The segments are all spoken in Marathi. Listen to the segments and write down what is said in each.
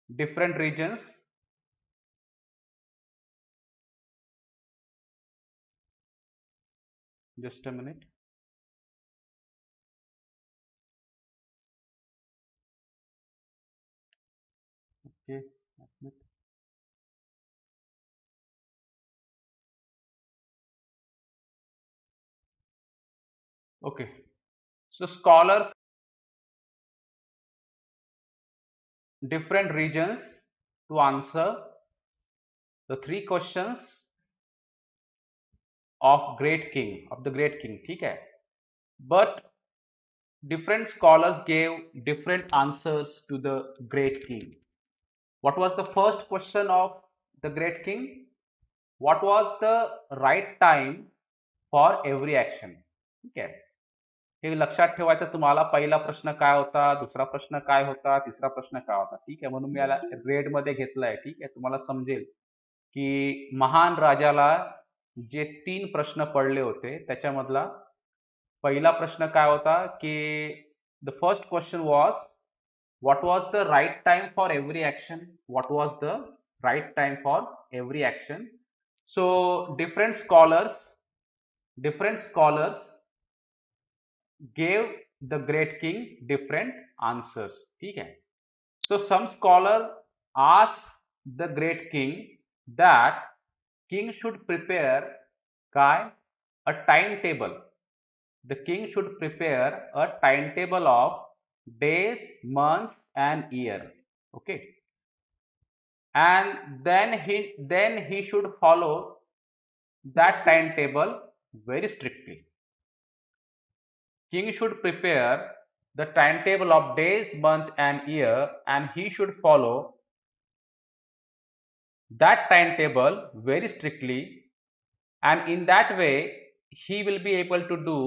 different regions, just a minute. Okay, okay. So scholars different regions to answer the three questions of the great king, ठीक है? But different scholars gave different answers to the great king. What was the first question of the great king? What was the right time for every action? ठीक आहे. हे लक्षात ठेवायचं तुम्हाला. पहिला प्रश्न काय होता, दुसरा प्रश्न काय होता, तिसरा प्रश्न काय होता, ठीक आहे. म्हणून मी याला रेड मध्ये घेतलाय, ठीक आहे. तुम्हाला समजेल की महान राजाला जे 3 प्रश्न पडले होते त्याच्यामधला पहिला प्रश्न काय होता की the first question was what was the right time for every action? What was the right time for every action? So different scholars gave the great king different answers, ठीक है. So some scholar asked the great king that king should prepare a timetable. The king should prepare a timetable of days, months and year. Okay. And then he should follow that timetable very strictly. King should prepare the timetable of days, month and year, and he should follow that timetable very strictly, and in that way he will be able to do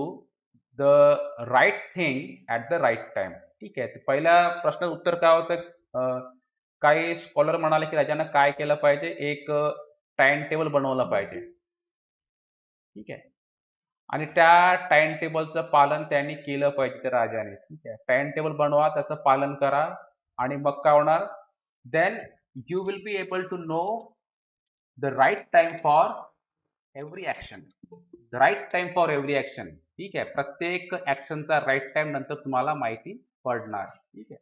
the right thing at the right time. ठीक आहे. तर पहिल्या प्रश्नाचं उत्तर काय होतं? काही स्कॉलर म्हणाले की राजानं काय केलं पाहिजे, एक टाइम टेबल बनवलं पाहिजे, ठीक आहे. आणि त्या टाइम टेबलचं पालन त्यांनी केलं पाहिजे त्या राजाने, ठीक आहे. टाइम टेबल बनवा, त्याचं पालन करा आणि मग काय होणार, then you will be able to know the right time for every action. Right time for every action, ठीक आहे. प्रत्येक ऍक्शनचा राईट टाइम नंतर तुम्हाला माहिती पडणार, ठीक आहे.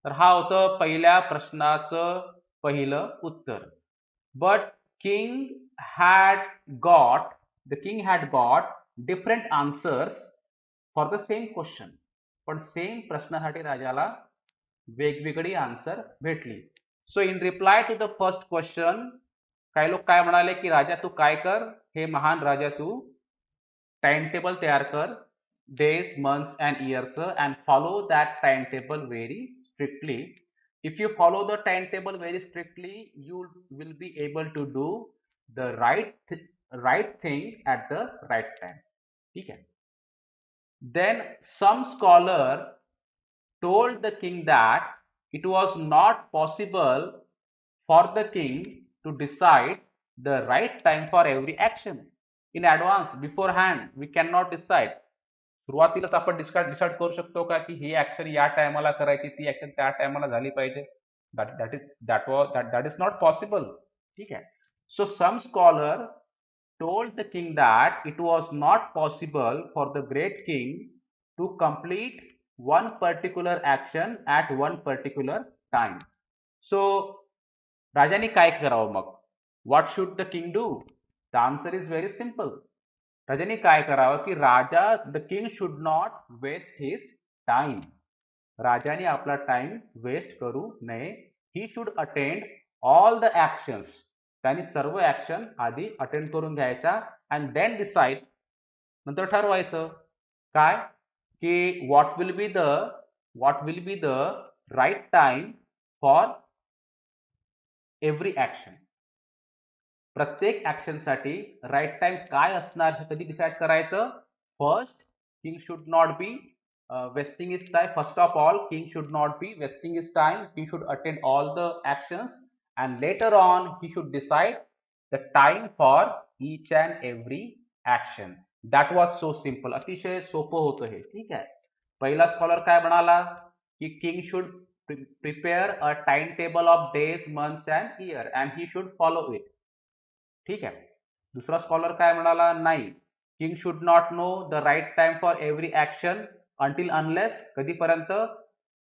तर हा होतं पहिल्या प्रश्नाचं पहिलं उत्तर. But had got the king had got different answers for the same question. पण सेम प्रश्नासाठी राजाला वेगवेगळी आन्सर भेटली. So in reply to the first question काही लोक काय म्हणाले की राजा तू काय कर, हे महान राजा तू टाइम टेबल तयार कर, days, months and years, and follow that timetable very strictly. If you follow the timetable very strictly, you will be able to do the right thing at the right time. ठीक है. Then some scholar told the king that it was not possible for the king to decide the right time for every action in advance, beforehand. We cannot decide. सुरुवातीलाच आपण डिसाइड करू शकतो का की ही ऍक्शन या टायमाला करायची, ती ऍक्शन त्या टायमाला झाली पाहिजे? that is not possible. ठीक आहे. So some scholar told the king that it was not possible for the great king to complete one particular action at one particular time. So राजाने काय करावं मग? What should the king do? The answer is very simple. राजाने काय करावं की the king should not waste his time. राजाने आपला टाइम वेस्ट करू नये. He should attend all the actions. त्यांनी सर्व ऍक्शन आधी अटेंड करून घ्यायच्या अँड देन डिसाइड, नंतर ठरवायचं काय की what will be the right time for every action. प्रत्येक ऍक्शन साठी राईट टाइम काय असणार हे कधी डिसाइड करायचं? First, king should not be wasting his time. First of all, king should not be wasting his time. He should attend all the actions, and later on he should decide the time for each and every action. That was so simple. अतिशय सोपं होतं हे, ठीक आहे. पहिला स्कॉलर काय म्हणाला की king should prepare a time table of days months and year and he should follow it. ठीक आहे. दुसरा स्कॉलर काय म्हणाला, नाही, king should not know the right time for every action until unless, कधीपर्यंत,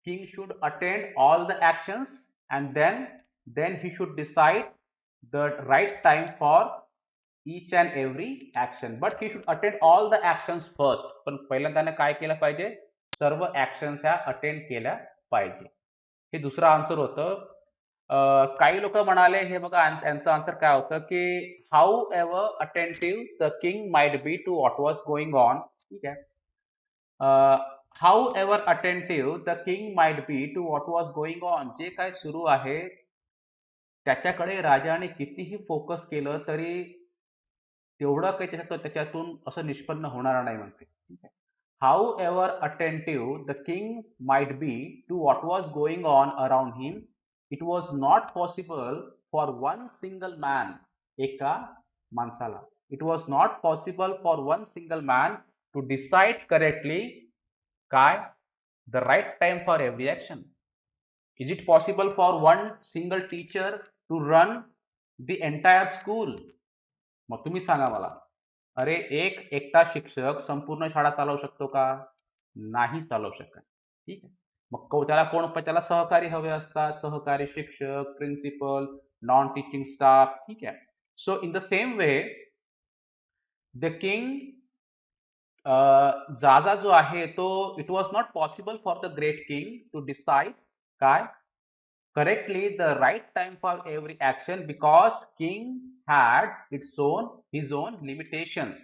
king should attend all the actions and then he should decide the right time for each and every action, but he should attend all the actions first. पण पहिल्यांदा त्याने काय केलं पाहिजे, सर्व ऍक्शन्स ह्या अटेंड केल्या पाहिजे. हे दुसरं आन्सर होतं. काही लोक म्हणाले, हे बघा यांचं आन्सर काय होतं की however attentive the king might be to what was going on. ठीक आहे. however attentive the king might be to what was going on, जे काय सुरू आहे त्याच्याकडे राजाने कितीही फोकस केलं तरी तेवढं काही त्याच्यातून असं निष्पन्न होणार नाही म्हणते. however attentive the king might be to what was going on around him, it was not possible for one single man, एका माणसाला, it was not possible for one single man to decide correctly काय, the right time for every action. Is it possible for one single teacher to run the entire school? मग तुम्ही सांगा मला, अरे एक एकटा शिक्षक संपूर्ण शाळा चालवू शकतो का? नाही चालवू शकत. ठीक आहे. मग त्याला कोण, त्याला सहकारी हवे असतात, सहकारी शिक्षक, प्रिन्सिपल, नॉन टीचिंग स्टाफ. ठीक आहे. So in the same way the king जाजा जो आहे तो, it was not possible for the great king to decide काय, correctly the right time for every action because king had his own limitations.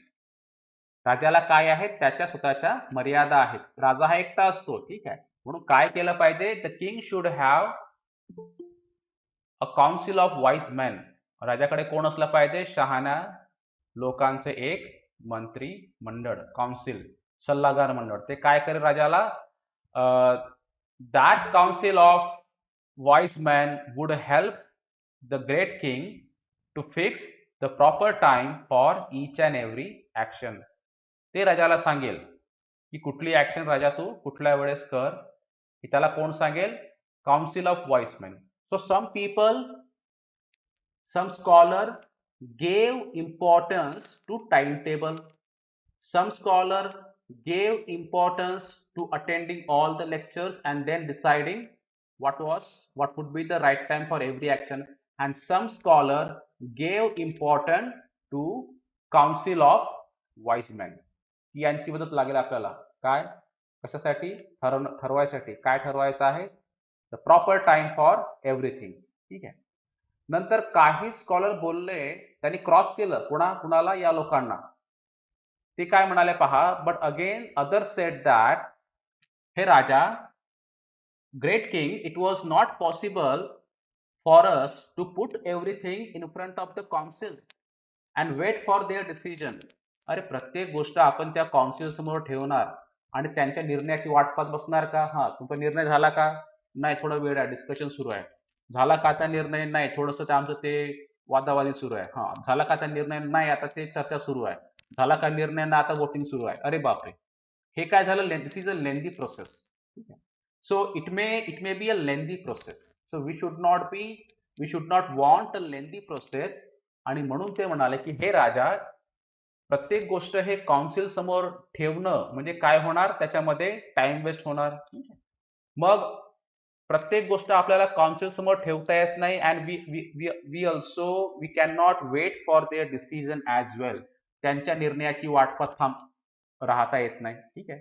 राजाला काय आहेत, त्याच्या स्वतःच्या मर्यादा आहेत. राजा हा एकटा असतो. ठीक आहे. म्हणून काय केलं पाहिजे, the king should have a council of wise man. राजाकडे कोण असलं पाहिजे, शहाण्या लोकांचे एक मंत्री मंडळ, काउन्सिल, सल्लागार मंडळ. ते काय करेल राजाला, that council of wise man would help the great king to fix the proper time for each and every action. ते राजाला सांगेल की कुठली ऍक्शन राजा तू कुठल्या वेळेस कर, की त्याला कोण सांगेल, council of wise man. So some scholar gave importance to timetable, some scholar gave importance to attending all the lectures and then deciding what would be the right time for every action, and some scholar gave importance to council of wise men. यांची मदत लागेल आपल्याला काय, कशासाठी, ठरवायसाठी. काय ठरवायचं आहे, the proper time for everything. ठीक आहे. नंतर काही स्कॉलर बोलले, त्यांनी क्रॉस केलं कुणाला, या लोकांना. ते काय म्हणाले पहा, but again other said that, हे राजा, great king, it was not possible for us to put everything in front of the council and wait for their decision. अरे प्रत्येक गोष्ट आपण त्या काउन्सिल समोर ठेवणार आणि त्यांच्या निर्णयाची वाट पाहत बसणार का? हा, तुमचा निर्णय झाला का? नाही, थोडा वेळ आहे, डिस्कशन सुरू आहे. झाला का आता निर्णय? नाही, थोडंसं आमचं ते वादावादी सुरू आहे. हा, झाला का आता निर्णय? नाही, आता ते चर्चा सुरू आहे. झाला का निर्णय? ना, आता वोटिंग सुरू आहे. अरे बापरे, हे काय झालं, this is a lengthy process. So it may be a lengthy process. So we should not want a lengthy process. आणि म्हणून ते म्हणाले की हे राजा, प्रत्येक गोष्ट हे काउन्सिल समोर ठेवणं म्हणजे काय होणार, त्याच्यामध्ये टाइम वेस्ट होणार. मग प्रत्येक गोष्ट आपल्याला काउन्सिल समोर ठेवता येत नाही, and we can not wait for their decision as well. त्यांच्या निर्णयाची वाट पाहत राहता येत नाही. ठीक आहे.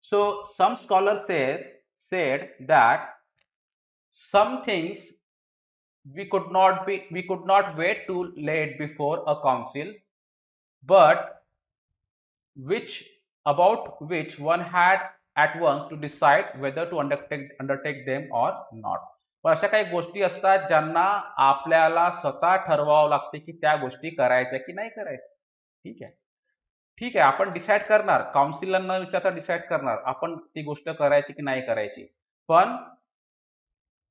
So some scholar said that some things we could not wait too late before a council, but about which one had at once to decide whether to undertake them or not. पण अशा काही गोष्टी असतात ज्यांना आपल्याला स्वतः ठरवावं लागते की त्या गोष्टी करायच्या की नाही करायच्या. ठीक आहे. ठीक आहे, आपण डिसाईड करणार, काउन्सिलला न विचारता डिसाईड करणार आपण ती गोष्ट करायची की नाही करायची. पण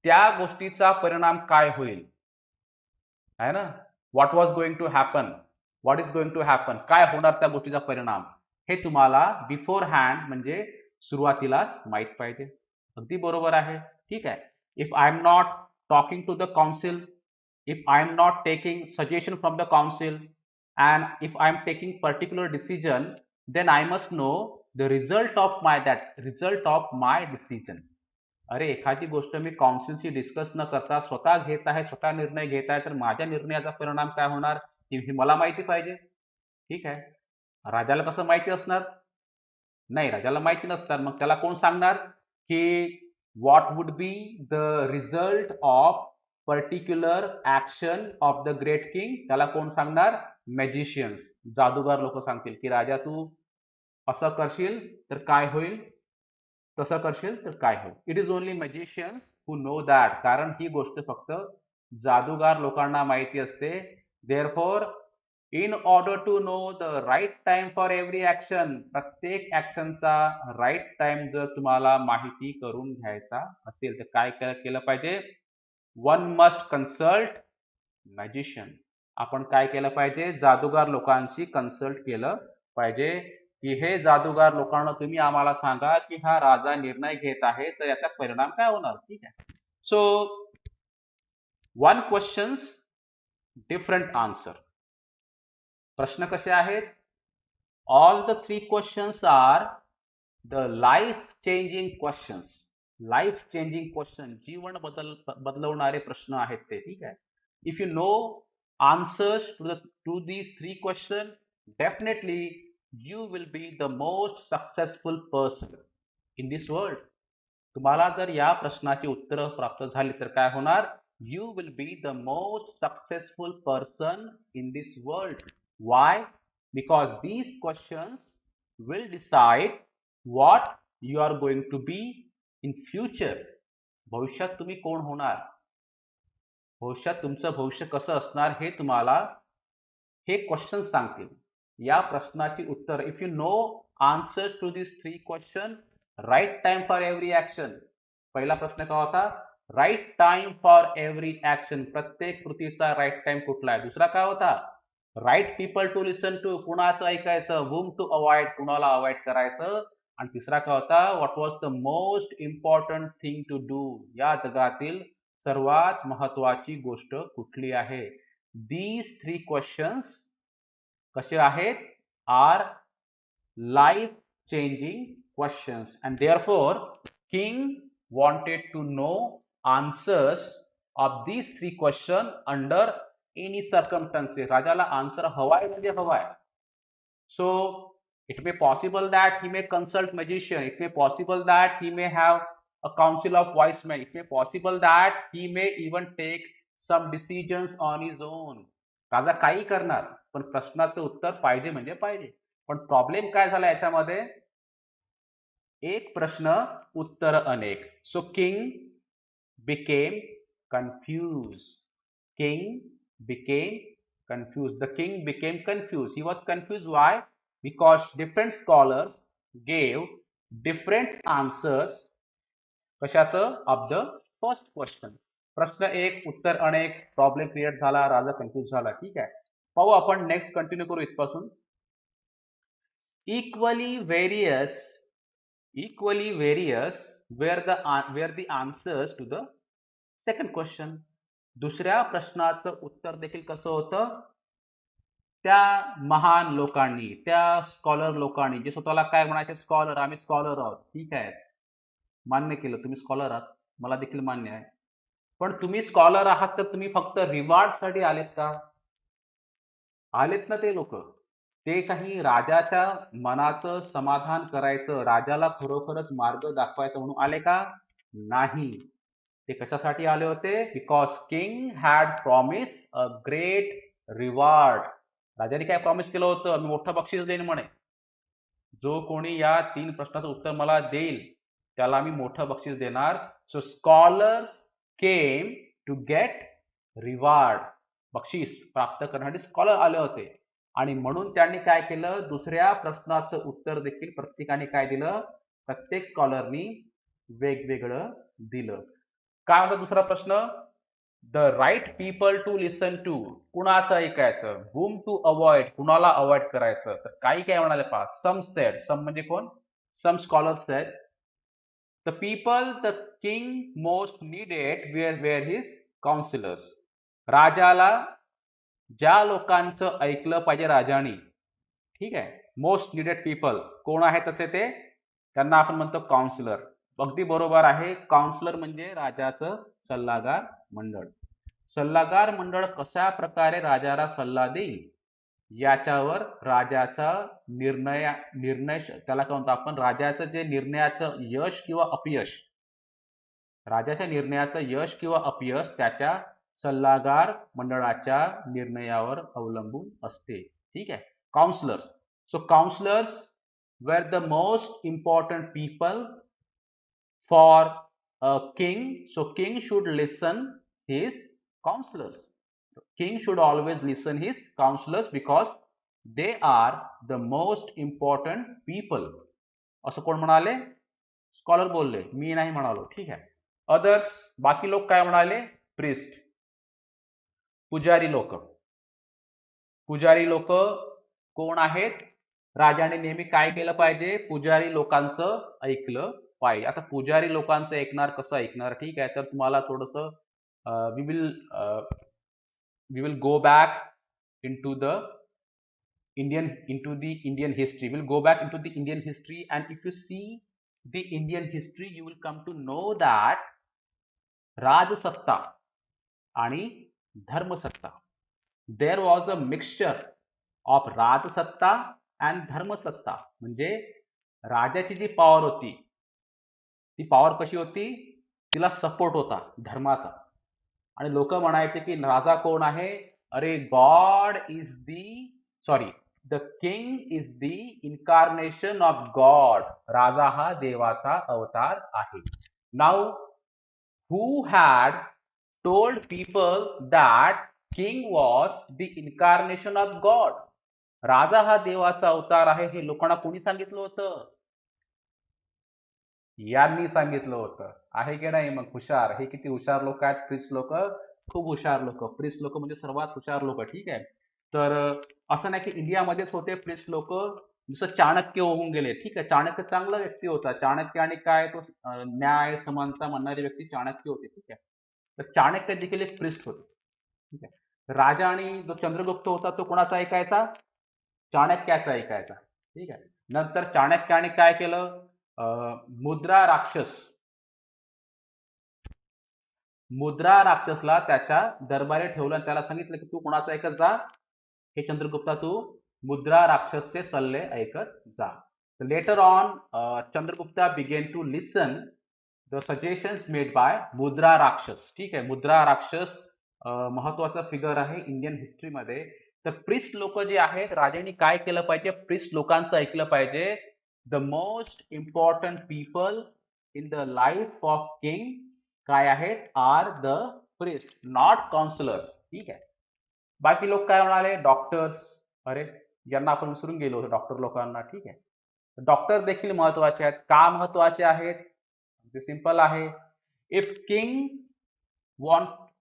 त्या गोष्टीचा परिणाम काय होईल, आहे ना, what was going to happen, what is going to happen, काय होणार त्या गोष्टीचा परिणाम, हे तुम्हाला बिफोर हँड म्हणजे सुरुवातीलाच माहित पाहिजे. अगदी बरोबर आहे. ठीक आहे. If I am not talking to the council, if I am not taking suggestion from the council and if I am taking particular decision, then I must know the result of my decision. अरे एखादी गोष्ट मी काउन्सिलशी डिस्कस न करता स्वतः घेत आहे, स्वतः निर्णय घेत आहे, तर माझ्या निर्णयाचा परिणाम काय होणार हे मला माहिती पाहिजे. ठीक आहे. राजाला कसं माहिती असणार? नाही, राजाला माहिती नसणार. मग त्याला कोण सांगणार की what would be the result of particular action of the great king? त्याला कोण सांगणार? मॅजिशियन्स, जादूगार लोक सांगतील की राजा तू असं करशील तर काय होईल, तसं करशील तर काय होईल. It is only magicians who know that, कारण ही गोष्ट फक्त जादूगार लोकांना माहिती असते. Therefore in order to know the right time for every action, प्रत्येक ऍक्शनचा राईट टाइम जर तुम्हाला माहिती करून घ्यायचा असेल तर काय केलं पाहिजे? One must consult magician. आपण काय केलं पाहिजे? जादूगार लोकांशी कन्सल्ट केलं पाहिजे की हे जादूगार लोकांना तुम्ही आम्हाला सांगा की हा राजा निर्णय घेत आहे तर याचा परिणाम काय होणार. ठीक आहे. So one questions different answer. प्रश्न कसे आहेत? All the 3 questions are the life changing questions. Life changing question, जीवन बदलवणारे प्रश्न आहेत ते. ठीक आहे. If you know answers to these 3 questions, definitely you will be the most successful person in this world. तुम्हाला जर या प्रश्नाची उत्तरं प्राप्त झाली तर काय होणार? You will be the most successful person in this world. Why? Because these questions will decide what you are going to be in future. भविष्यात तुम्ही कोण होणार, भविष्यात तुमचं भविष्य कसं असणार हे तुम्हाला हे क्वेश्चन सांगतील. या प्रश्नाची उत्तर, if you know answers to this 3 question, right time for every action. पहिला प्रश्न काय होता? Right time for every action, प्रत्येक कृतीचा राईट टाइम कुठला आहे. दुसरा काय होता? Right people to listen to, कुणाचं ऐकायचं, वूम टू अवॉइड, कुणाला अवॉइड करायचं. आणि तिसरा काय होता? What was the most important thing to do, या जगातील सर्वात महत्वाची गोष्ट कुठली आहे. दीज 3 क्वेश्चन्स कसे आहेत? Our life changing questions, and therefore king wanted to know answers of these 3 questions under any circumstances. राजाला आन्सर हवाय म्हणजे हवाय. So it may possible that he may consult magician, it may possible that he may have a council of wise men, it may possible that he may even take some decisions on his own. राजा काही करणार, पण प्रश्नाचं उत्तर पाहिजे म्हणजे पाहिजे. पण प्रॉब्लेम काय झाला याच्यामध्ये? एक प्रश्न उत्तर अनेक. So king became confuse. King became confused. The king became confused. He was confused. Why? Because different scholars gave different answers. कशाचं? Of the first question. प्रश्न एक उत्तर अनेक, प्रॉब्लेम क्रिएट झाला, राजा कन्फ्यूज झाला. ठीक आहे. पाहू आपण नेक्स्ट कंटिन्यू करू इथपासून. equally various were the answers to the second question. दुसऱ्या प्रश्नाचं उत्तर देखील कसं होतं? त्या महान लोकांनी, त्या स्कॉलर लोकांनी, जे स्वतःला काय म्हणायचे? स्कॉलर, आम्ही स्कॉलर आहोत. ठीक आहे, मान्य केलं, तुम्ही स्कॉलर आहात, मला देखील मान्य आहे. पण तुम्ही स्कॉलर आहात तर तुम्ही फक्त रिवॉर्ड साठी आलेत का? आलेत ना ते लोक, ते काही राजाच्या मनाचं समाधान करायचं, राजाला खरोखरच मार्ग दाखवायचा म्हणून आले का? नाही. ते कशासाठी आले होते? Because king had promise a great reward. राजाने काय प्रॉमिस केलं होतं? मी मोठं बक्षीस देईन म्हणे. जो कोणी या 3 प्रश्नाचं उत्तर मला देईल त्याला मी मोठं बक्षीस देणार. So scholars came to get reward. बक्षीस प्राप्त करण्यासाठी स्कॉलर आले होते. आणि म्हणून त्यांनी काय केलं? दुसऱ्या प्रश्नाचं उत्तर देखील प्रत्येकाने काय दिलं? प्रत्येक स्कॉलरनी वेगवेगळं दिलं. काय होता दुसरा प्रश्न? The right people to listen to, कुणाचं ऐकायचं? whom टू अवॉइड, कुणाला अवॉइड करायचं? तर काही काय म्हणाले पहा. सम सेड, सम म्हणजे कोण? Some scholars said the people the king most needed were his councillors. राजाला ज्या लोकांचं ऐकलं पाहिजे राजाने, ठीक आहे, मोस्ट नीडेड पीपल कोण आहे तसे ते, त्यांना आपण म्हणतो काउन्सिलर. अगदी बरोबर आहे. काउन्सिलर म्हणजे राजाचं सल्लागार मंडळ. सल्लागार मंडळ कशा प्रकारे राजाला सल्ला देईल याच्यावर राजाचा निर्णय त्याला काय म्हणतो आपण, राजाचं जे निर्णयाचं यश किंवा अपयश, राजाच्या निर्णयाचं यश किंवा अपयश त्याच्या सल्लागार मंडळाच्या निर्णयावर अवलंबून असते. ठीक आहे. Counsellors. So counsellors were the most important people for a king. So king should listen his counselors. King should always listen his counselors because they are the most important people. असं कोण म्हणाले? स्कॉलर बोलले, मी नाही म्हणालो. ठीक आहे. अदर्स, बाकी लोक काय म्हणाले? प्रिस्ट, पुजारी लोक. पुजारी लोक कोण आहेत? राजाने नेहमी काय केलं पाहिजे? पुजारी लोकांचं ऐकलं पाहिजे. आता पुजारी लोकांचं ऐकणार, कसं ऐकणार? ठीक आहे. तर तुम्हाला थोडंसं we will go back into the Indian history. We'll go back into the Indian history, and if you see the Indian history, you will come to know that राजसत्ता आणि धर्मसत्ता, there was a mixture of Rajsatta and धर्मसत्ता. म्हणजे राजाची जी पॉवर होती, ती पॉवर कशी होती? तिला सपोर्ट होता धर्माचा. आणि लोक म्हणायचे की राजा कोण आहे? अरे God is the king is the incarnation of God. राजा हा देवाचा अवतार आहे. Now who had told people that king was the incarnation of God? राजा हा देवाचा अवतार आहे हे लोकांना कोणी सांगितलं होतं? यांनी सांगितलं होतं. आहे की नाही? मग हुशार. हे किती हुशार लोक आहेत, प्रिस्ट लोक. खूप हुशार लोक. प्रिस्ट लोक म्हणजे सर्वात हुशार लोक. ठीक आहे. तर असं नाही की इंडियामध्येच होते प्रिस्ट लोक. जसं चाणक्य होऊन गेले. ठीक आहे. चाणक्य चांगला व्यक्ती होता. चाणक्य आणि काय, तो न्याय समानता म्हणणारी व्यक्ती चाणक्य होते. ठीक आहे. तर चाणक्य देखील एक प्रिस्ट होते. ठीक आहे. राजा आणि जो चंद्रगुप्त होता तो कोणाचा ऐकायचा? चाणक्याचा ऐकायचा. ठीक आहे. नंतर चाणक्याने काय केलं? मुद्रा राक्षसला त्याच्या दरबारी ठेवलं आणि त्याला सांगितलं की तू कोणाचं ऐकत जा? हे चंद्रगुप्ता, तू मुद्रा राक्षसचे सल्ले ऐकत जा. Later on Chandragupta began to listen the suggestions made by Mudra Rakshas. ठीक आहे. मुद्रा राक्षस महत्वाचा फिगर आहे इंडियन हिस्ट्रीमध्ये. तर प्रिस्ट लोक जे आहेत, राजांनी काय केलं पाहिजे? प्रिस्ट लोकांचं ऐकलं पाहिजे. The most important people in the life of king काय आहेत? Are the priest, not councillors. ठीक आहे. बाकी लोक काय म्हणाले? डॉक्टर्स. अरे ज्यांना आपण विसरून गेलो होतो, डॉक्टर लोकांना. ठीक आहे. डॉक्टर देखील महत्वाचे आहेत. का महत्वाचे आहेत? ते सिंपल आहे. If king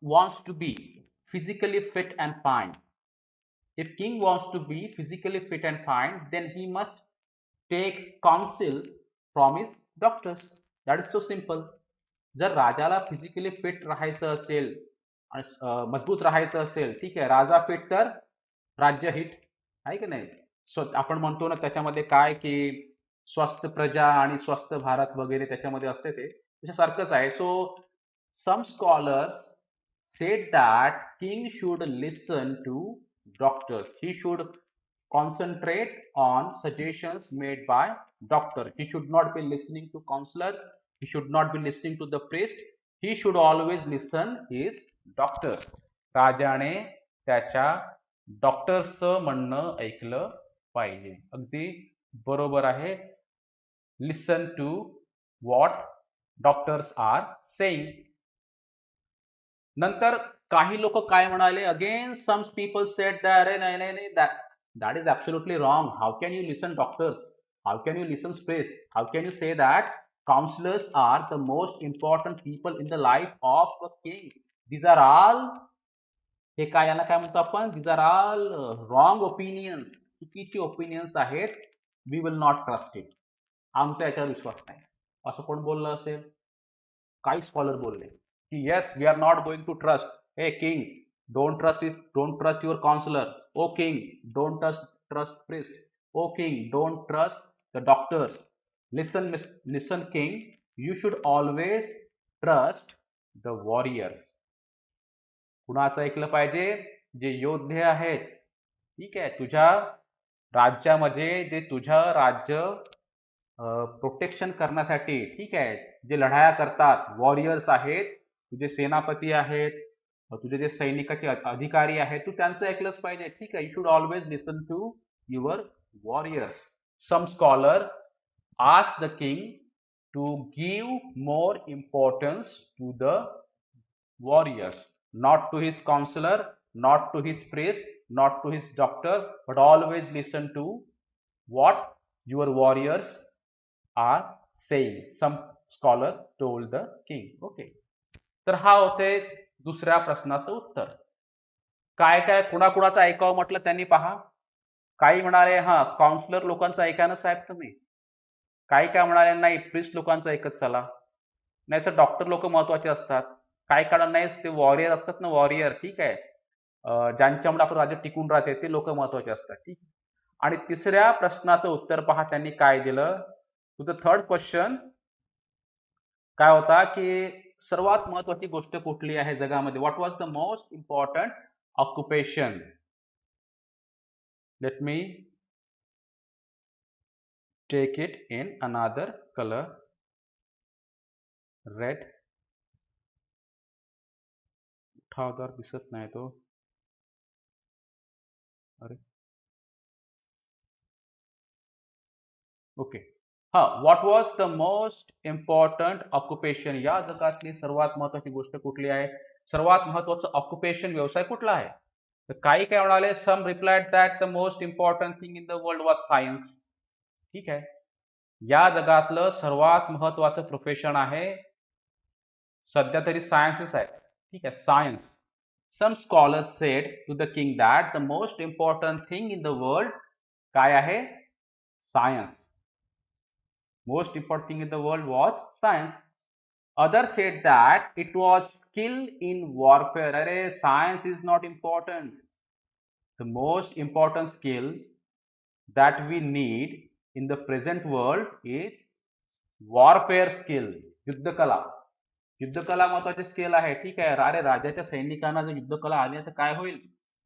wants to be physically fit and fine, if king wants to be physically fit and fine, then he must take counsel from his doctors. That is so simple. जर राजाला फिजिकली फिट राहायचं असेल आणि मजबूत राहायचं असेल, ठीक आहे, राजा फिट तर राज्य हिट, आहे की नाही? आपण म्हणतो ना त्याच्यामध्ये काय की स्वस्थ प्रजा आणि स्वस्थ भारत वगैरे त्याच्यामध्ये असते, ते त्याच्यासारखंच आहे. So some scholars said that king should listen to doctors. He should concentrate on suggestions made by doctor. He should not be listening to counselor. He should not be listening to the priest. He should always listen his doctor. राजाने त्याच्या डॉक्टरचं म्हणणं ऐकलं पाहिजे. अगदी बरोबर आहे. Listen to what doctors are saying. नंतर काही लोक काय म्हणाले? Again some people said that अरे नाही नाही नाही, that is absolutely wrong. How can you listen doctors? How can you listen priest? How can you say that counselors are the most important people in the life of a king? These are all, हे काय, याला काय म्हणतो आपण? These are all wrong opinions. चुकीची ओपिनियन्स आहेत. We will not trust it. आमचा याच्यावर विश्वास नाही. असं कोण बोललं असेल? काही स्कॉलर बोलले की yes we are not going to trust. हे king, don't trust your counsellor. O king, don't trust priest. O king, don't trust the doctors. Listen listen king, you should always trust the warriors. कुणाचं ऐकलं पाहिजे? जे योद्धे आहेत. ठीक आहे, तुझ्या राज्यामध्ये जे तुझं राज्य प्रोटेक्शन करण्यासाठी, ठीक आहे, जे लढाया करतात, वॉरियर्स आहेत, तुझे सेनापती आहेत, तुझे जे सैनिकाचे अधिकारी आहेत, तू त्यांचं ऐकलंच पाहिजे. ठीक आहे, you should always listen to your warriors. Some scholar ask the king to give more importance to the warriors, not to his counselor, not to his priest, not to his doctor, but always listen to what your warriors are saying. Some scholar told the king. Okay. तर हा होते दुसऱ्या प्रश्नाचं उत्तर. काय काय कुणाकुणाचं ऐकावं म्हटलं त्यांनी पहा. काही म्हणाले हा काउन्सिलर लोकांचं ऐका ना साहेब तुम्ही. काही काय म्हणाले नाही प्रिस्ट लोकांचं ऐकत चला. नाही सर डॉक्टर लोक महत्वाचे असतात. काय कारण नाही ते वॉरियर असतात ना, वॉरियर. ठीक आहे, ज्यांच्यामुळे आपलं राज्य टिकून राहते ते लोक महत्वाचे असतात. ठीक. आणि तिसऱ्या प्रश्नाचं उत्तर पहा त्यांनी काय दिलं. टू द थर्ड क्वेश्चन काय होता की सर्वात महत्वाची गोष्ट कुठली आहे जगामध्ये? What was the most important occupation? Let me take it in another colour. Red. उठावदार दिसत नाही तो. अरे ओके. हा, what was the most important occupation? या जगातली सर्वात महत्वाची गोष्ट कुठली आहे? सर्वात महत्वाचं ऑक्युपेशन, व्यवसाय कुठला आहे? तर काही काय म्हणाले, some replied that the most important thing in the world was science. ठीक आहे, या जगातलं सर्वात महत्वाचं प्रोफेशन आहे सध्या तरी सायन्सच आहे. ठीक आहे, science. Some scholars said to the king that the most important thing in the world काय आहे? Science. Most important thing in the world was science. Others said that it was skill in warfare. Arey, science is not important. The most important skill that we need in the present world is warfare skill. युद्धकला. युद्धकला महत्वाची स्किल आहे. ठीक आहे, अरे राजाच्या सैनिकांना जर युद्धकला आली तर काय होईल?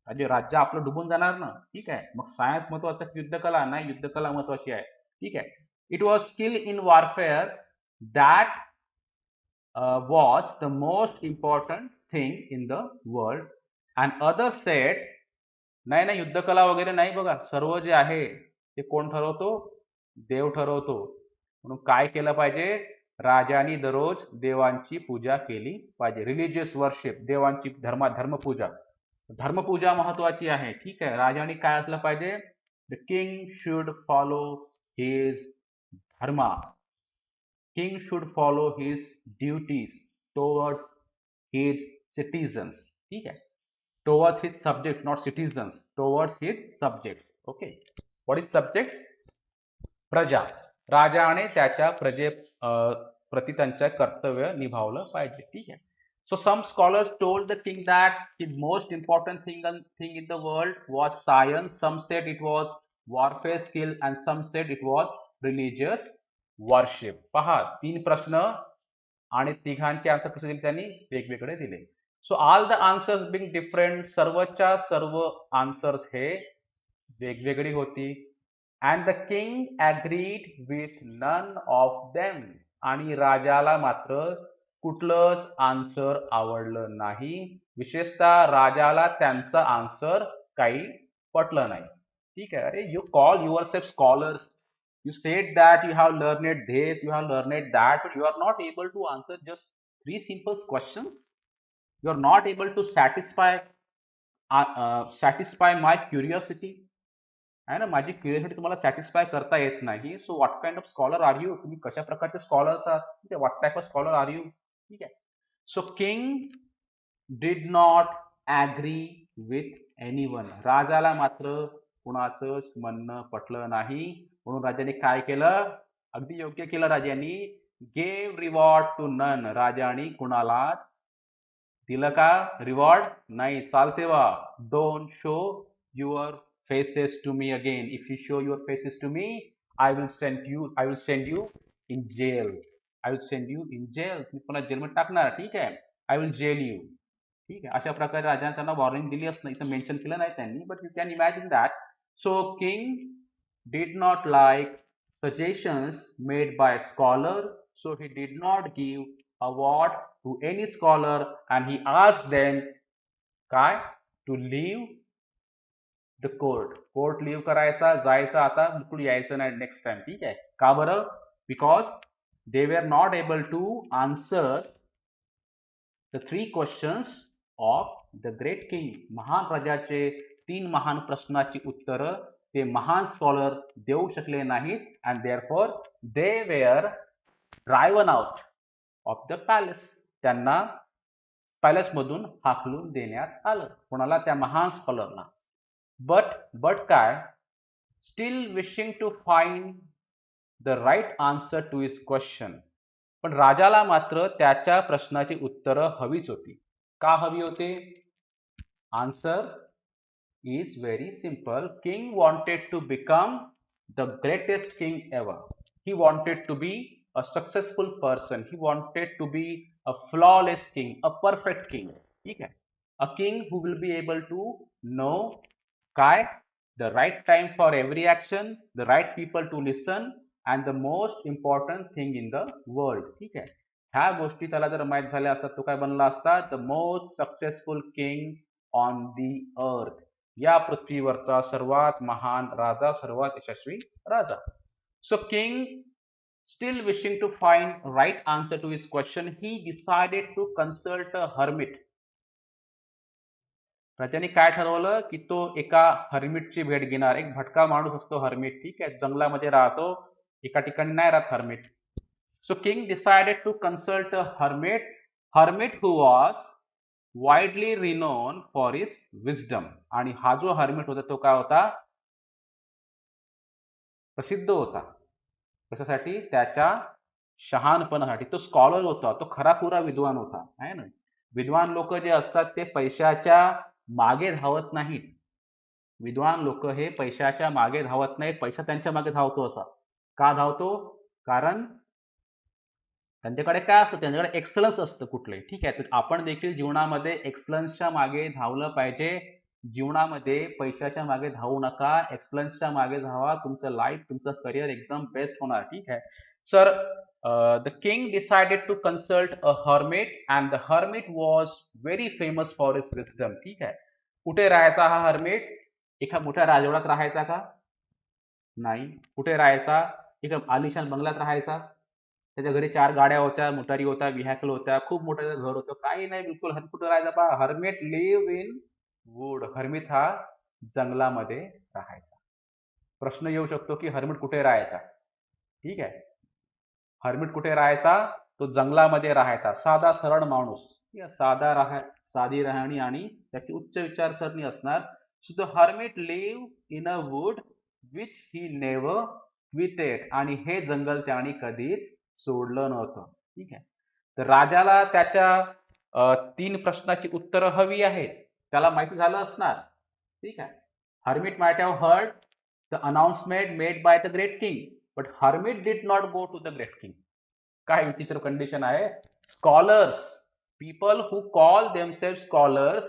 म्हणजे राज्य आपलं डुबून जाणार ना. ठीक आहे, मग सायन्स महत्वाचं, युद्धकला नाही, युद्धकला महत्वाची आहे. ठीक आहे. It was skill in warfare that was the most important thing in the world. And others said, नाही नाही युद्धकला वगैरे नाही बघा, सर्व जे आहे ते कोण ठरवतो? देव ठरवतो. म्हणून काय केलं पाहिजे? राजांनी दररोज देवांची पूजा केली पाहिजे. रिलिजियस वर्शिप, देवांची धर्मपूजा. धर्मपूजा महत्वाची आहे. ठीक आहे, राजांनी काय असलं पाहिजे? The king should follow his dharma. King should follow his duties towards his citizens. ठीक है, towards his subjects, not citizens, towards his subjects. Okay, what is subjects? प्रजा. राजाने त्याच्या प्रति त्यांचं कर्तव्य निभावलं पाहिजे. ठीक आहे. So some scholars told the king that the most important thing in the world was science. Some said it was warfare skill and some said it was religious worship. पहा, 3 प्रश्न आणि तिघांचे आन्सर कसे दिले त्यांनी? वेगवेगळे दिले. So all the answers being different, सर्वच्या सर्व आन्सर्स हे वेगवेगळी होती. And the king agreed with none of them. आणि राजाला मात्र कुठलंच आन्सर आवडलं नाही. विशेषतः राजाला त्यांचं आन्सर काही पटलं नाही. ठीक आहे, अरे you call your self scholars, you said that you have learned this, you have learned that, but you are not able to answer just 3 simple questions. You are not able to satisfy my curiosity. आहे ना, माझी क्युरियोसिटी तुम्हाला सॅटिस्फाय करता येत नाही. So what kind of scholar are you? तुम्ही कशा प्रकारचे स्कॉलर्स आहात? ठीक आहे, what type of scholar are you? ठीक आहे. So king did not agree with anyone. राजाला मात्र कुणाचंच म्हणणं पटलं नाही. म्हणून राजाने काय केलं? अगदी योग्य केलं राजाने. Gave reward to none. राजाने कुणालाच दिलं का रिवॉर्ड? नाही. चालते वा. Don't show your faces to me again. If you show your faces to me, I will send you in jail. I will send you in jail. मी पुन्हा जेलमध्ये टाकणार. ठीक आहे. I will jail you. ठीक आहे. अशा प्रकारे राजाने त्यांना वॉर्निंग दिली असं इथं मेन्शन केलं नाही त्यांनी, but you can imagine that. So king did not like suggestions made by scholar, so he did not give award to any scholar, and he asked them काय to leave the court. Court leave करायचा, जायचं, आता बिलकुल यायचं नाही नेक्स्ट टाइम. ठीक आहे. का बरं? Because they were not able to answer the three questions of the great king. महान राजाचे 3 महान प्रश्नाची उत्तरं ते महान स्कॉलर देऊ शकले नाहीत, and therefore they were driven out of the palace. त्यांना पॅलेस मधून हाकलून देण्यात आलं. कोणाला? त्या महान स्कॉलरला. बट काय? Still wishing to find the right answer to his question. पण राजाला मात्र त्याच्या प्रश्नाची उत्तरं हवीच होती. का हवी होते? Answer is very simple. King wanted to become the greatest king ever. He wanted to be a successful person. He wanted to be a flawless king, a perfect king. ठीक है? A king who will be able to know काय? The right time for every action, the right people to listen, and the most important thing in the world. ठीक आहे? ह्या गोष्टी त्याला जर माहीत झाल्या असतात तो काय बनला असता? The most successful king on the earth. या पृथ्वीवरचा सर्वात महान राजा, सर्वात यशस्वी राजा. So king, still wishing to find right answer to his question, he decided to consult a hermit. राजाने काय ठरवलं की तो एका हर्मिटची भेट घेणार. एक भटका माणूस असतो हर्मिट. ठीक आहे. जंगलामध्ये राहतो, एका ठिकाणी नाही राहत hermit. So king decided to consult a hermit who was widely renowned for his wisdom. आणि हा जो हर्मिट होता तो काय होता? प्रसिद्ध होता. कशासाठी? त्याच्या शहाणपणासाठी. तो स्कॉलर होता, तो खराखुरा विद्वान होता, आहे ना. विद्वान लोक जे असतात ते पैशाच्या मागे धावत नाहीत. विद्वान लोक हे पैशाच्या मागे धावत नाहीत, पैसा त्यांच्या मागे धावतो. असा का धावतो? कारण त्यांच्याकडे काय असतं? त्यांच्याकडे एक्सलन्स असतं कुठलंही. ठीक आहे. तर आपण देखील जीवनामध्ये एक्सलन्सच्या मागे धावलं पाहिजे. जीवनामध्ये पैशाच्या मागे धावू नका, एक्सलन्सच्या मागे धावा. तुमचं लाईफ, तुमचं करिअर एकदम बेस्ट होणार. ठीक आहे. Sir, the king decided to consult a hermit, and the hermit was very famous for his wisdom. ठीक आहे. कुठे राहायचा हा हर्मिट? एका मोठ्या राजवाड्यात राहायचा का? नाही. कुठे राहायचा? एका आलिशान बंगल्यात राहायचा. त्याच्या घरी 4 गाड्या होत्या, मोटारी होत्या, व्हेकल होत्या, खूप मोठं त्याचं घर होतं. काही नाही, बिलकुल. कुठं राहायचा पहा? Hermit live in wood. Hermit हा जंगलामध्ये राहायचा. प्रश्न येऊ शकतो की हर्मिट कुठे राहायचा? ठीक आहे. हर्मिट कुठे राहायचा? तो जंगलामध्ये राहायचा. साधा सरळ माणूस. साधी राहणी आणि त्याची उच्च विचारसरणी असणार. So the hermit live in a wood which he never quitted. आणि हे जंगल त्याने कधीच सोडलं नव्हतं. ठीक आहे. तर राजाला त्याच्या 3 प्रश्नाची उत्तरं हवी आहेत. त्याला माहिती झालं असणार. ठीक आहे. Hermit might have heard the announcement made by the great king, but hermit did not go to the great king. काय विचित्र कंडिशन आहे. Scholars, people who call themselves scholars,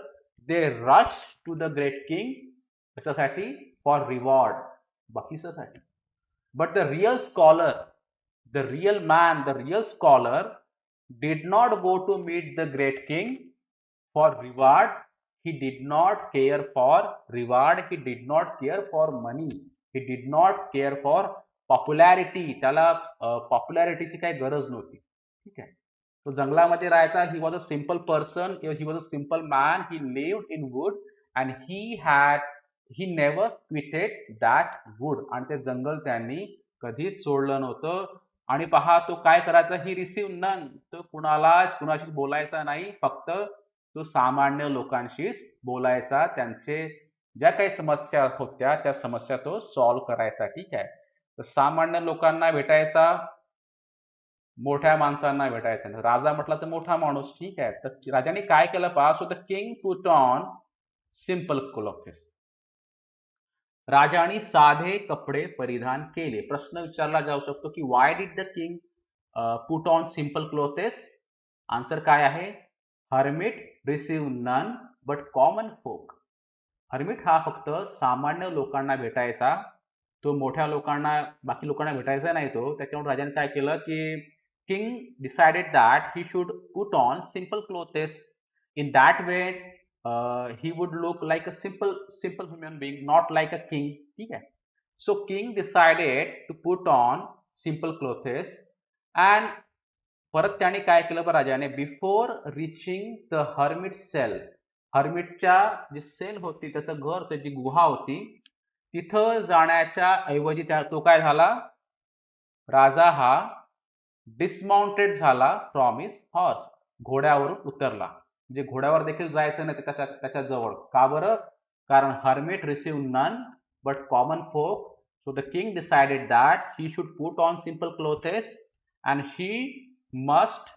they rush to the great king. कशासाठी? For reward, बक्षिसासाठी. But the real scholar, the real man, the real scholar did not go to meet the great king for reward. He did not care for reward. He did not care for money. He did not care for popularity. त्याला पॉप्युलॅरिटीची काही गरज नव्हती. ठीक आहे. तो जंगलामध्ये राहायचा. He was a simple person. He was a simple man. He lived in wood and he never quitted that wood. आणि ते जंगल त्यांनी कधीच सोडलं नव्हतं. आणि पहा तो काय करायचा? ही रिसीव्ह नन. तो कुणाशीच बोलायचा नाही, फक्त तो सामान्य लोकांशीच बोलायचा. त्यांचे ज्या काही समस्या होत्या त्या समस्या तो सॉल्व्ह करायचा. ठीक आहे. तर सामान्य लोकांना भेटायचा, मोठ्या माणसांना भेटायचं नाही. राजा म्हटला तर मोठा माणूस, ठीक आहे. तर राजाने काय केलं पहा, so the king put on simple clothes. राजाने साधे कपडे परिधान केले. प्रश्न विचारला जाऊ शकतो की why did the king put on simple clothes? Answer काय आहे? Hermit receive none but common folk. Hermit हा फक्त सामान्य लोकांना भेटायचा, तो मोठ्या लोकांना, बाकी लोकांना भेटायचा नाही तो. त्याच्यामुळे राजाने काय केलं की king decided that he should put on simple clothes. In that way, he would look like a simple human being, not like a king. ठीक है. So king decided to put on simple clothes, and परत त्याने काय केलं बरं राजाने, before reaching the hermit cell, हर्मिटच्या जी सेल होती, त्याचं घर, त्याची गुहा होती, तिथं जाण्याच्या ऐवजी तो काय झाला, राजा हा डिसमाउंटेड झाला फ्रॉम हिज हॉर्स, घोड्यावरून उतरला. म्हणजे घोड्यावर देखील जायचं नाही त्याच्या जवळ. का बरं? कारण hermit receive none but common folk. So the king decided that he should put on simple clothes and he must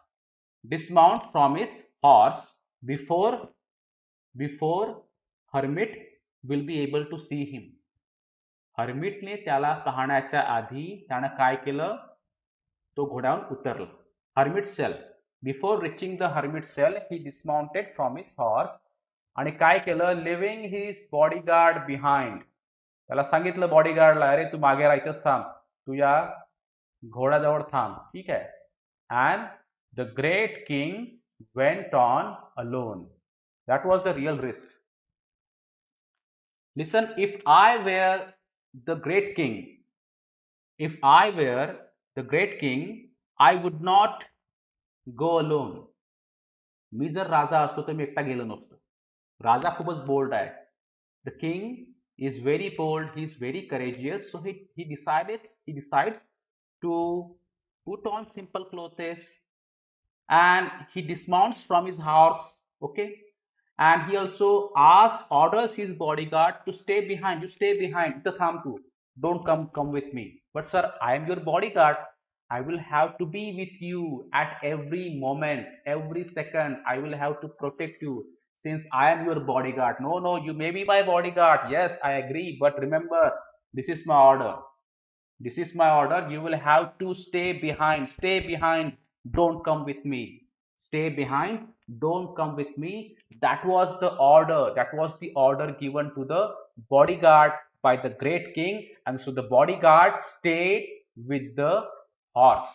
dismount from his horse before hermit will be able to see him. हर्मिटने त्याला पाहण्याच्या आधी त्यानं काय केलं, तो घोड्यावरून उतरला. Hermit cell, before reaching the hermit cell he dismounted from his horse, आणि काय केलं, लिव्हिंग हिज बॉडीगार्ड बिहाइंड. त्याला सांगितलं बॉडीगार्डला, अरे तू मागे राहायचंच थांब, तू या घोड्याजवळ थांब, ठीक आहे. And the great king went on alone. That was the real risk. Listen, the great king, if I were the great king, I would not go alone. मी जर राजा असतो तर मी एकटा गेलो नसतो. राजा खूपच बोल्ड आहे. The king is very bold, he is very courageous, so he decides to put on simple clothes, and he dismounts from his horse, okay, and he also orders his bodyguard to stay behind. You stay behind, don't come with me. But sir, I am your bodyguard, I will have to be with you at every moment, every second. I will have to protect you since I am your bodyguard. No, you may be my bodyguard, yes, I agree, but remember, this is my order. You will have to stay behind, don't come with me. Stay behind, don't come with me. That was the order given to the bodyguard by the great king. And so the bodyguard stayed with the horse.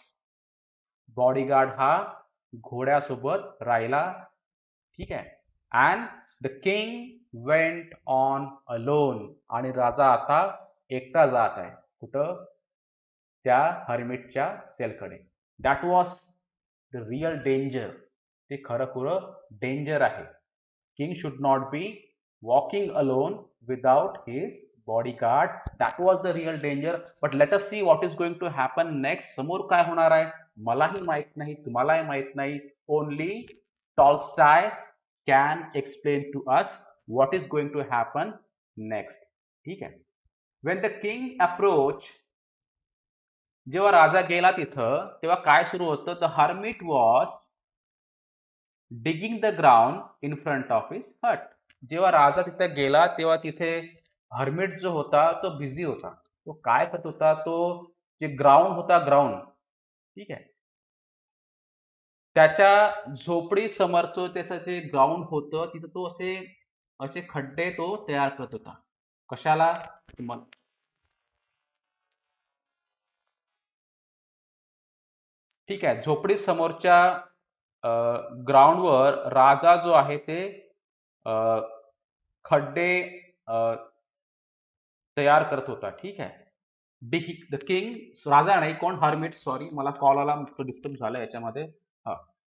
Bodyguard हा घोड्यासोबत राहिला, ठीक आहे. And the king went on alone, आणि राजा आता एकटा जात आहे. कुठं? त्या हर्मिटच्या सेलकडे. That was the real danger. ते खरं डेंजर आहे. King should not be walking alone without his bodyguard. That was the real danger. But let us see what is going to happen next. समोर काय होणार आहे मलाही माहित नाही, तुम्हालाही माहित नाही. Only Tolstoy can explain to us what is going to happen next. ठीक आहे. वेन द किंग अप्रोच, जेव्हा राजा गेला तिथं, तेव्हा काय सुरू होतं, the hermit was digging the ground in front of his hut. जेव्हा राजा तिथे गेला तेव्हा तिथे हर्मिट जो होता तो बिझी होता. तो काय करत होता, तो जे ग्राउंड होता, ग्राउंड, ठीक आहे, त्याच्या झोपडी समोरचं त्याचं जे ग्राउंड होतं तिथं तो असे खड्डे तो तयार करत होता. कशाला? ठीक आहे. झोपडी समोरच्या ग्राउंडवर राजा जो आहे ते खड्डे तयार करत होता. ठीक आहे. द किंग, राजा नाही, कोण, हर्मिट, सॉरी मला कॉल आला, डिस्टर्ब झालं याच्यामध्ये.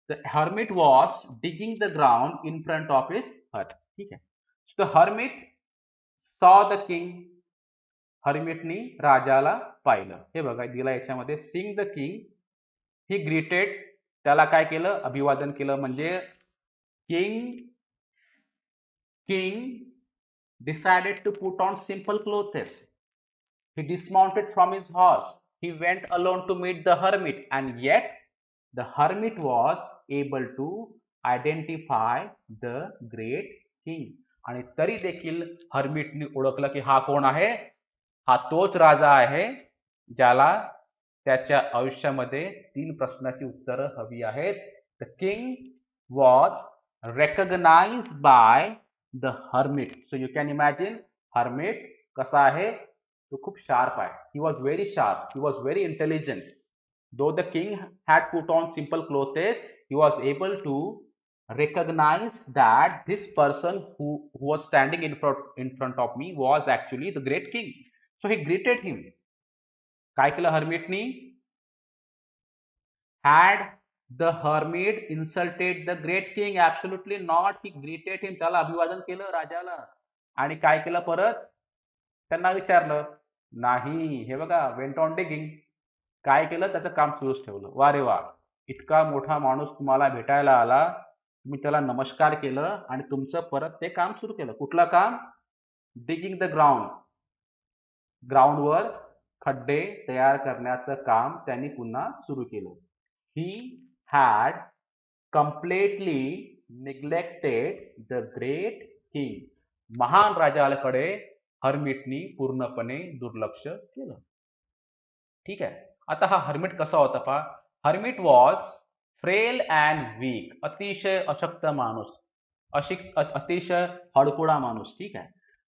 The hermit was digging the ground in front of his hut. ठीक आहे. The hermit saw the king, हर्मिटनी राजाला पाहिलं. हे बघा दिला याच्यामध्ये, seeing the king, he greeted, त्याला काय केलं, अभिवादन केलं. म्हणजे king decided to put on simple clothes. He dismounted from his horse. He went alone to meet the hermit, and yet the hermit was able to identify the great king. आणि तरी देखील हर्मिटनी ओळखलं की हा कोण आहे, हा तोच राजा आहे ज्याला त्याच्या आयुष्यामध्ये 3 प्रश्नाची उत्तरं हवी आहेत. The king was recognized by the hermit. So you can imagine hermit कसा आहे, तो खूप शार्प आहे. He was very sharp, he was very intelligent. Though the king had put on simple clothes, he was able to recognize that this person who was standing in front of me was actually the great king. So he greeted him. काय केलं हर्मिटनी? Had the hermit insulted the great king? Absolutely not. He greeted him. त्याला अभिवादन केलं राजाला. आणि काय केलं परत? त्यांना विचारलं नाही. हे बघा, वेंट ऑन डिगिंग. काय केलं? त्याचं काम सुरूच ठेवलं. वा रे वा, इतका मोठा माणूस तुम्हाला भेटायला आला, तुम्ही त्याला नमस्कार केलं आणि तुमचं परत ते काम सुरू केलं. कुठलं काम? Digging the ground. ग्राउंडवर खड्डे तयार करण्याचं काम त्यांनी पुन्हा सुरू केलं. He had completely neglected the great king. महान राजाकडे हर्मिटनी पूर्णपणे दुर्लक्ष केलं. ठीक आहे. आता हा हर्मिट कसा होता पहा. Hermit was frail and weak. अतिशय अशक्त माणूस, अतिशय हडकुडा माणूस. ठीक आहे.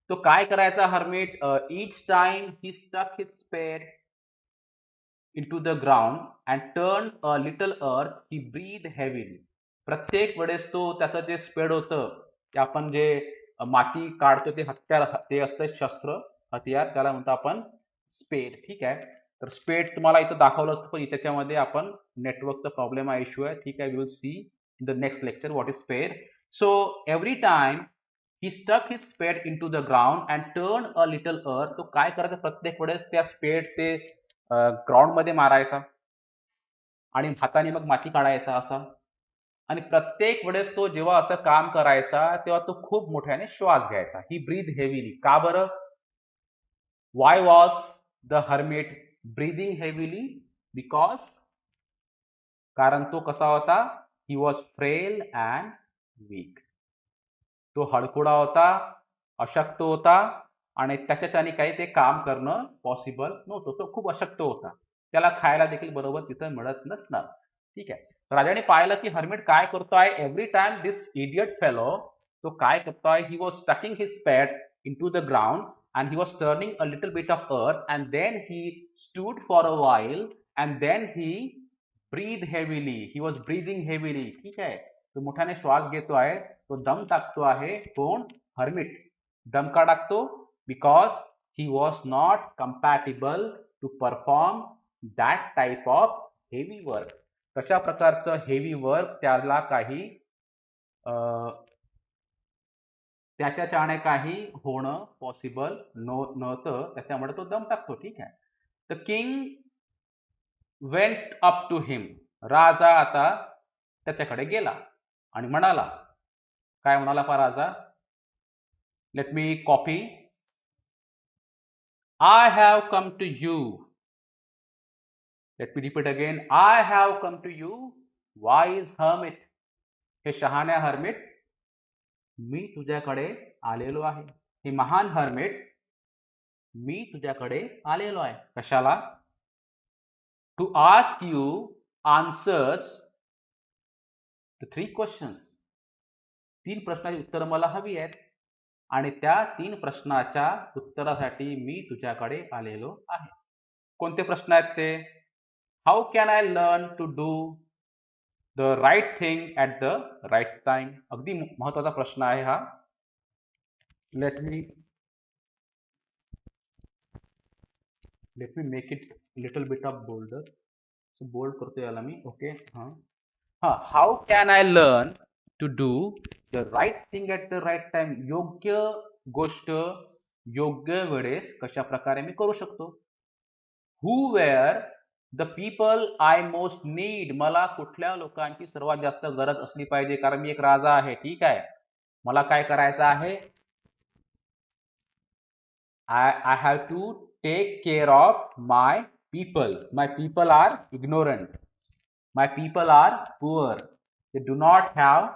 तो काय करायचा hermit? each time he stuck his spade into the ground and turned a little earth, he breathed heavily. प्रत्येक वेळेस तो त्याचं जे स्पेड होतं, ते आपण जे माती काढतो ते हत्यार, ते असतं शस्त्र, हतियार, त्याला म्हणतो आपण स्पेड. ठीक आहे. तर स्पेड तुम्हाला इथं दाखवलं असतं, पण त्याच्यामध्ये आपण नेटवर्कचा प्रॉब्लेम आहे, इश्यू आहे. ठीक आहे. We will see in the next lecture what is spade. So every time he stuck his spade in to the ground and turn a little earth. तो काय करायचा? प्रत्येक वेळेस त्या स्पेड ते ग्राउंड मध्ये मारायचा आणि हाताने मग माती काढायचा असा. आणि प्रत्येक वेळेस तो जेव्हा असं काम करायचा तेव्हा तो खूप मोठ्याने श्वास घ्यायचा. He breath heavily. का बरं? Why was the hermit breathing heavily? Because, कारण तो कसा होता? He was frail and weak. तो हडकुडा होता, अशक्त होता आणि त्याच्याने काही ते काम करणं पॉसिबल नव्हतं. तो खूप अशक्त होता. त्याला खायला देखील बरोबर तिथं मिळत नसणार. ठीक आहे. राजाने पाहिलं की हर्मिट काय करतोय. एव्हरी टाइम दिस इडियट फेलो, तो काय करतोय? ही वॉज स्टकिंग हिज स्पेड into the ground and he was turning a little bit of earth and then he stood for a while and then he breathed heavily. He was breathing heavily. ठीक आहे. तो मोठ्याने श्वास घेतो आहे, तो दम टाकतो आहे. कोण? हर्मिट. दम का टाकतो? Because he was not compatible to perform that type of heavy work. कशा प्रकारचं हेवी वर्क त्याला काही त्याच्याने काही होणं पॉसिबल नव्हतं, त्याच्यामुळे तो दम टाकतो. ठीक आहे. The king went up to him. राजा आता त्याच्याकडे गेला आणि म्हणाला. काय म्हणाला पहा राजा? Let me copy. I have come to you. Let me repeat again. I have come to you. Wise hermit? हे शहाण्या हर्मिट, मी तुझ्याकडे आलेलो आहे. हे महान हर्मिट, मी तुझ्याकडे आलेलो आहे. कशाला? To ask you answers the 3 questions. 3 प्रश्नाची उत्तरं मला हवी आहेत आणि त्या 3 प्रश्नाच्या उत्तरासाठी मी तुझ्याकडे आलेलो आहे. कोणते प्रश्न आहेत ते? How can I learn to do the right thing at the right time? अगदी महत्वाचा प्रश्न आहे हा. Let me make it little bit of bolder. So bold करतो याला मी. Okay. How can I learn to do the right thing at the right time? योग्य गोष्ट योग्य वेळेस कशा प्रकारे मी करू शकतो? Who were the people I most need? मला कुठल्या लोकांची सर्वात जास्त गरज असली पाहिजे? कारण मी एक राजा आहे. ठीक आहे. मला काय करायचं आहे? I have to take care of my people. My people are ignorant. My people are poor. They do not have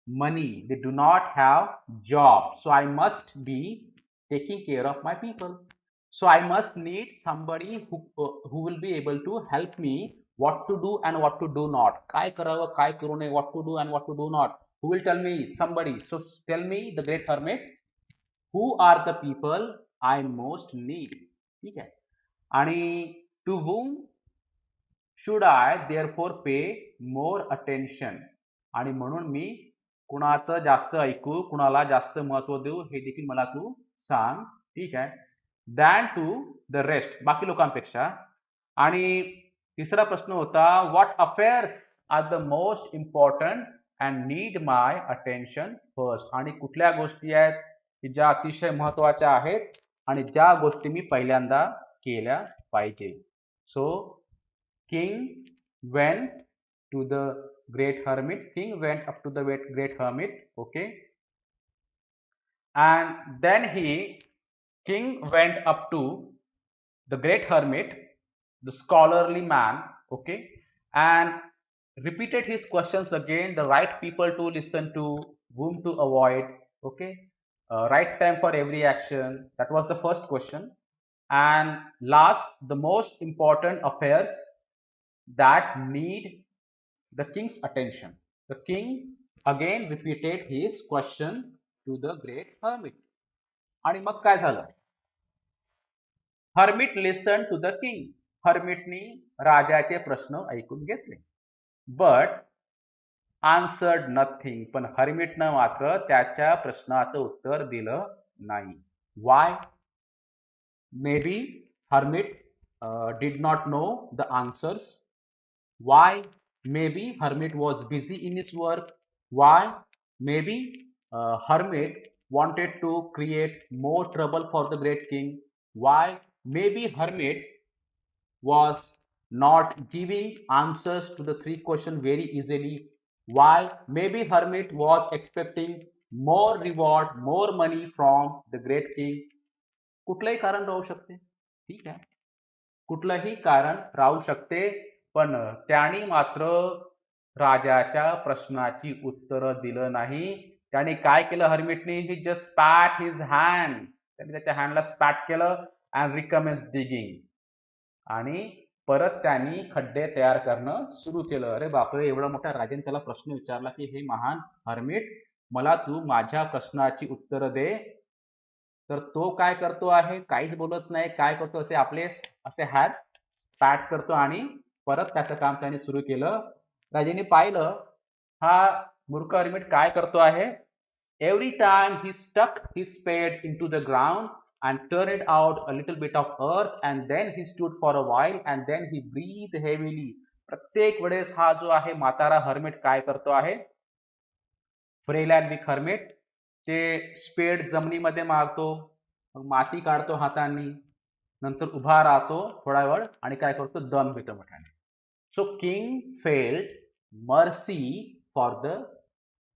money. They do not have job. So I must be taking care of my people. So I must need somebody who will be able to help me what to do and what to do not. काय करावं, काय करू नये, what to do and what to do not. Who will tell me? Somebody. So tell me, the great hermit, who are the people I most need. ठीक आहे. आणि to whom should I therefore pay more attention. आणि म्हणून मी कुणाचं जास्त ऐकू, कुणाला जास्त महत्व देऊ, हे देखील मला तू सांग. ठीक आहे. दॅन टू द रेस्ट, बाकी लोकांपेक्षा. आणि तिसरा प्रश्न होता, what affairs are the most important and need my attention first. आणि कुठल्या गोष्टी आहेत की ज्या अतिशय महत्वाच्या आहेत आणि ज्या गोष्टी मी पहिल्यांदा केल्या पाहिजे. So king went to the great hermit. King went up to the great hermit. Okay. And then king went up to the great hermit, the scholarly man. Okay. And repeated his questions again, the right people to listen to, whom to avoid. Okay. Right time for every action. That was the first question. And last, the most important affairs that need the king's attention. The king again repeated his question to the great hermit. आणि मग काय झालं? hermit listened to the king. hermitनी राजाचे प्रश्न ऐकून घेतले. but answered nothing. पण hermitनं मात्र त्याच्या प्रश्नाचं उत्तर दिलं नाही. why? maybe hermit did not know the answers. Why? Maybe hermit was busy in his work. Why? Maybe hermit wanted to create more trouble for the great king. Why? Maybe hermit was not giving answers to the three questions very easily. Why? Maybe hermit was expecting more reward, more money from the great king. कुठलंही कारण राहू शकते. ठीक आहे. कुठलंही कारण राहू शकते. पण त्याने मात्र राजाच्या प्रश्नाची उत्तर दिलं नाही. त्याने काय केलं हर्मिटनी? ही जस्ट स्पॅट हिज हँड. त्याने त्याच्या हँडला स्पॅट केलं अँड रिकमेन्स डिगिंग. आणि परत त्यांनी खड्डे तयार करणं सुरू केलं. अरे बापरे, एवढा मोठा राजाने त्याला प्रश्न विचारला की हे महान हर्मिट, मला तू माझ्या प्रश्नाची उत्तर दे. तर तो काय करतो आहे? काहीच बोलत नाही. काय करतो? असे आपले असे हात पॅट करतो आणि परत त्याचं काम त्याने सुरू केलं. राजाने पाहिलं हा मूर्ख हर्मिट काय करतो आहे. Every time he stuck his स्पेड into the ground and turn it out a little bit of earth and then he stood for a while and then he breathed heavily. प्रत्येक वेळेस हा जो आहे म्हातारा हर्मिट काय करतो आहे, फ्रेल अँड वीक हर्मिट, ते स्पेड जमिनीमध्ये मारतो, मग माती काढतो हातांनी, नंतर उभा राहतो थोडा वेळ आणि काय करतो, दम घेतो मोठ्याने. So king failed mercy for the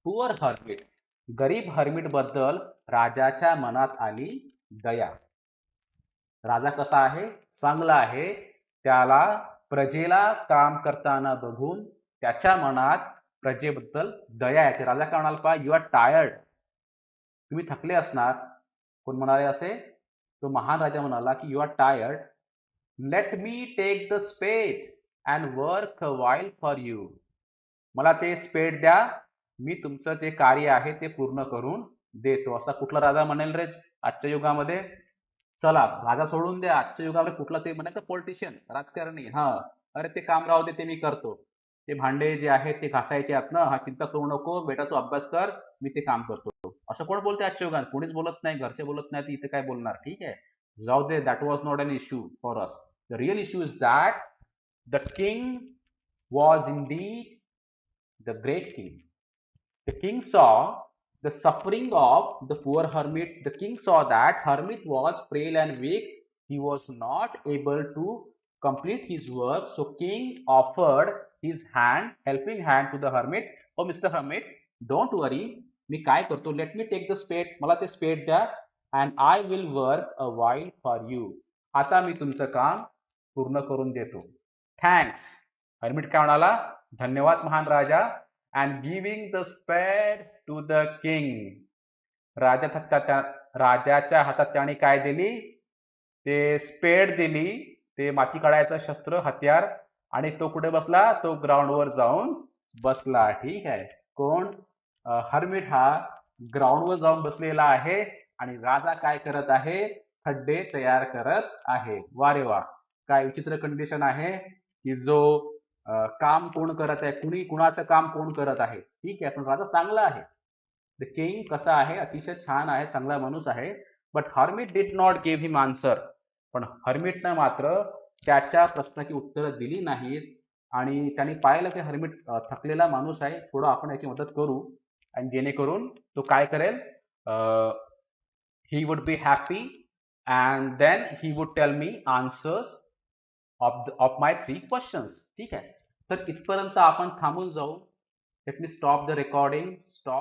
poor hermit. गरीब हर्मिट बद्दल राजाच्या मनात आली दया. राजा कसा आहे? चांगला आहे. त्याला प्रजेला काम करताना बघून त्याच्या मनात प्रजेबद्दल दया येते. राजा काय म्हणाला पाहिजे, यू आर टायर्ड, तुम्ही थकले असणार. कोण म्हणाले असे? तो महान राजा म्हणाला की you are tired, let me take the spade and work a while for you. मला ते स्पेड द्या, मी तुमचं ते कार्य आहे ते पूर्ण करून देतो. असा कुठला राजा म्हणेल रे आजच्या युगामध्ये? चला राजा सोडून द्या, आजच्या युगामध्ये कुठला ते म्हणायचं पॉलिटिशियन, राजकारणी, हा अरे ते काम राहू दे, ते मी करतो, ते भांडे जे आहेत ते घासायचे आहेत ना, हा चिंता करू नको बेटा, तू अभ्यास कर, मी ते काम करतो. असं कोण बोलते आजच्या युगात? कोणीच बोलत नाही. घरचे बोलत नाही, इथे काय बोलणार? ठीक आहे, जाऊ दे. That was not an issue for us. The real issue is that the king was indeed the great king. The king saw the suffering of the poor hermit. The king saw that hermit was frail and weak. He was not able to complete his work. So king offered his hand, helping hand to the hermit. Oh Mr. Hermit, don't worry. मी काय करतो, let me take the spade. मला ते spade द्या and I will work a while for you. आता मी तुमचं काम पूर्ण करून देतो. Thanks. हर्मिट काय म्हणाला, धन्यवाद महान राजा, अँड गिव्हिंग द स्पेड टू द किंग. राजाच्या हातात त्याने काय दिली, ते स्पेड दिली, ते माती काढायचं शस्त्र, हत्यार, आणि तो कुठे बसला, तो ग्राउंडवर जाऊन बसला. ठीक आहे. कोण, हर्मिट हा ग्राउंडवर जाऊन बसलेला आहे आणि राजा काय करत आहे, खड्डे तयार करत आहे. वा रे वा, काय विचित्र कंडिशन आहे की जो काम कोण करत आहे, कुणाचं काम कोण करत आहे. ठीक आहे, पण राजा चांगला आहे. द किंग कसा आहे, अतिशय छान आहे, चांगला माणूस आहे. But hermit did not give him answer. पण हर्मिटनं मात्र त्याच्या प्रश्नाची उत्तरं दिली नाहीत आणि त्यांनी पाहिलं की हर्मिट थकलेला माणूस आहे, थोडं आपण याची मदत करू आणि जेणेकरून तो काय करेल, he would be happy and then he would tell me answers of my 3 questions. ठीक आहे, तर इथपर्यंत आपण थांबून जाऊ. Let me stop the recording. Stop.